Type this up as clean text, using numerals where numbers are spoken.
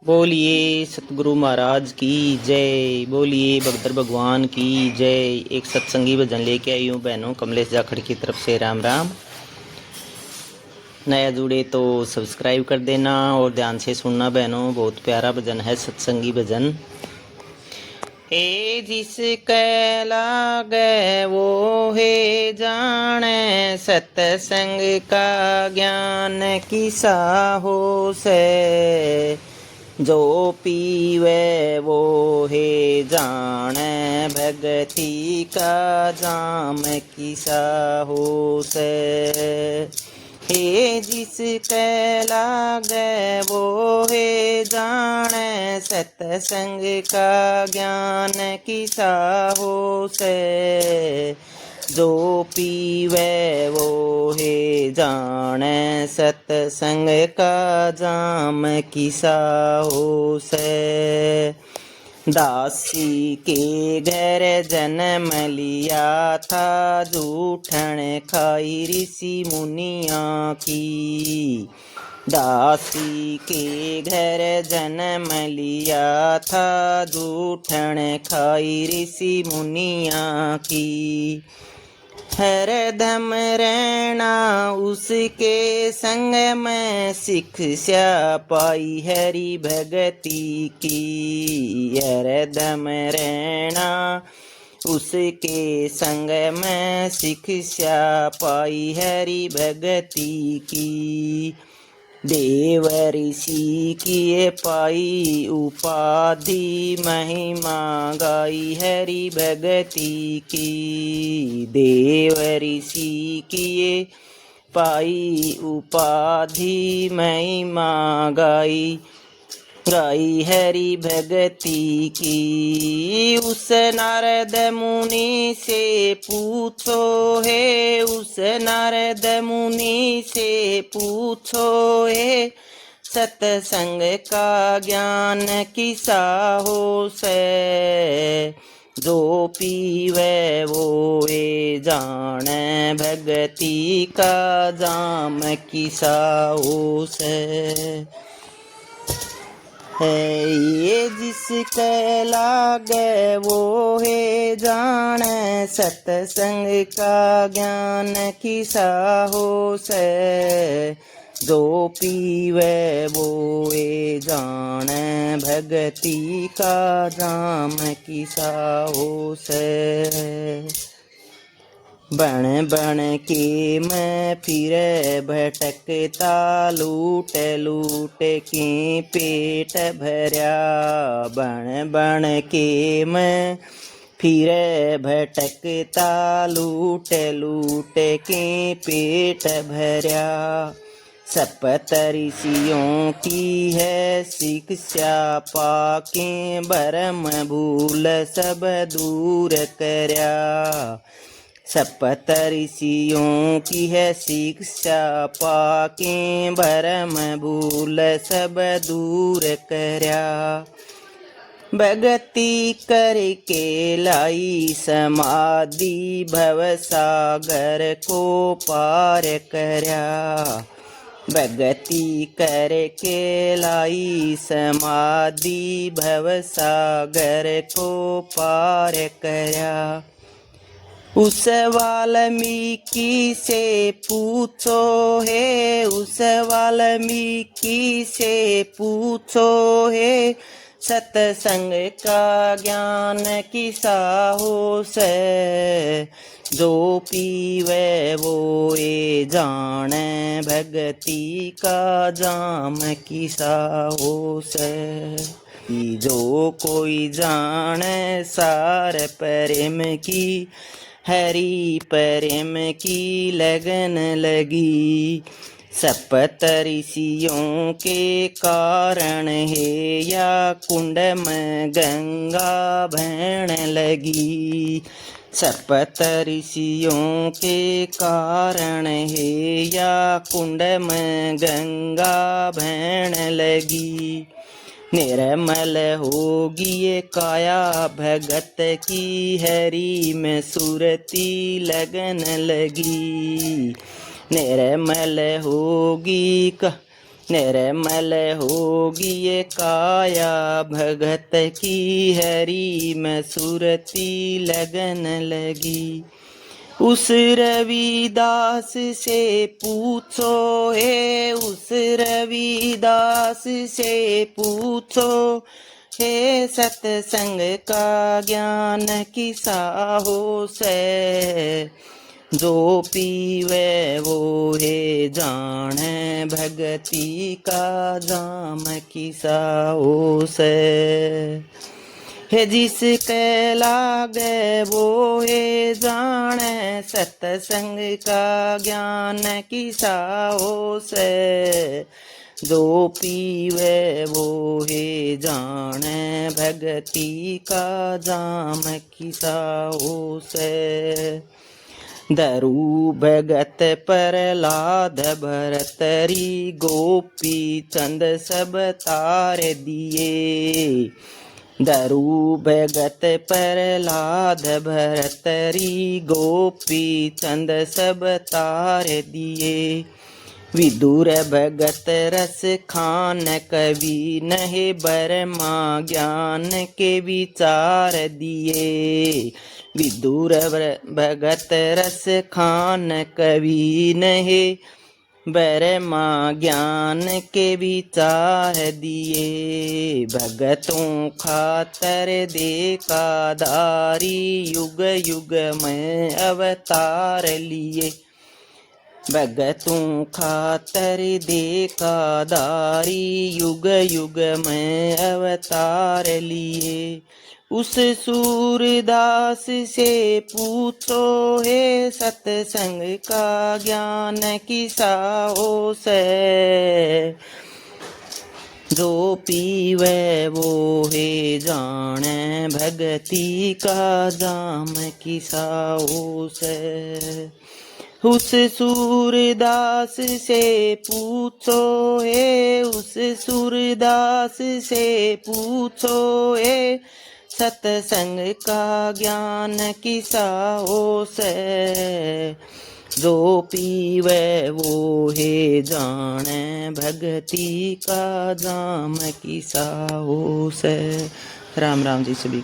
बोलिए सतगुरु महाराज की जय। बोलिए भगदर भगवान की जय। एक सत्संगी भजन लेके आई हूँ बहनों, कमलेश जाखड़ की तरफ से राम राम। नया जुड़े तो सब्सक्राइब कर देना और ध्यान से सुनना बहनों, बहुत प्यारा भजन है, सत्संगी भजन। ए जिस लागे वो है जाने, सत्संग का ज्ञान किसा हो से। जो पीवे वो है जाने, भगति का जाम किसा हो से। हे जिस लागे वो है जाने, सत्संग का ज्ञान किसा हो से। जो पीवे वो है जाने, सत्संग का जाम किसा हो से। दासी के घर जन्म लिया था, जूठन खाई ऋषि मुनिया की। दासी के घर जन्म लिया था, जूठन खाई ऋषि मुनिया की। हरदम रहना उसके संग में, शिक्षा पाई हरि भगति की। हरदम रहना उसके संग में, शिक्षा पाई हरि भगति की। देव ऋषि किए पाई उपाधि, महिमा गाई हरि भगति की। देव ऋषि किए पाई उपाधि, महिमा गाई हरि भगति की। उस नारद मुनि से पूछो है, उस नारद मुनि से पूछो है, सत्संग का ज्ञान किसा हो से। जो पीवे वो ए जाने, भगति का जाम किसा हो से। है ये जिसके लागे वो है जाने, सत्संग का ज्ञान किसा हो से। जो पीवे वो ए जाने, भगति का जाम किसा हो से। बण बण के मैं फिर भटकता, लूट लूट के पेट भरा। बण बण के मैं फिर भटकता, लूट लूट के पेट भरा। सपत ऋषियों की है शिक्षा पाके, भरम भूल सब दूर करया। सपत ऋषियों की है शिक्षा पाके, भरम भूल सब दूर करया। भगति करके लाई समाधि, भवसागर को पार करया। भगति करके लाई समाधि, भवसागर को पार करया। उस वाल्मीकि से पूछो है, उस वाल्मीकि से पूछो है, सत्संग का ज्ञान किसा हो से। जो पीवे वो ए जाने, भगति का जाम किसा हो से। जो कोई जाने सार प्रेम की, हरि प्रेम की लगन लगी। सपत ऋषियों के कारण है, या कुंड में गंगा बहन लगी। सपत ऋषियों के कारण है, या कुंड में गंगा बहन लगी। निर्मल होगी ये काया भगत की, हरि में सुरती लगन लगी। निर्मल होगी निर्मल होगी ये काया भगत की हरि में सुरती लगन लगी। उस रविदास से पूछो हे, उस रविदास से पूछो हे, सत्संग का ज्ञान किसा हो से। जो पीवे वो हे जाने भगति का जाम किसा हो से। हे जिसके लागे वो हे जाने सत्संग का ज्ञान किसा हो से। जो पीवे वो हे जाने भगति का जाम किसा हो से। दरु भगत प्रहलाद भरतरी गोपी चंद सब तार दिए। दरु भगत प्रहलाद भरतरी गोपी चंद सब तार दिए। विदुर भगत रस खान कवि नहे बरमा ज्ञान के विचार दिए। विदुर भगत रस खान कवि नहे बरमा ज्ञान के विचार दिए। भगतों खातर देखा धारी युग युग में अवतार लिए। भगतों खातर देखा दारी युग युग में अवतार लिए। उस सूरदास से पूछो हे, सत्संग का ज्ञान किसा हो से। जो पीवे वो हे जाने भगति का जाम किसा हो से। उस सूरदास से पूछो हे, उस सूरदास से पूछो हे, सत्संग का ज्ञान किसा हो से। जो पीवे वो हे जाने भगति का जाम किसा हो से। राम राम जी सभी।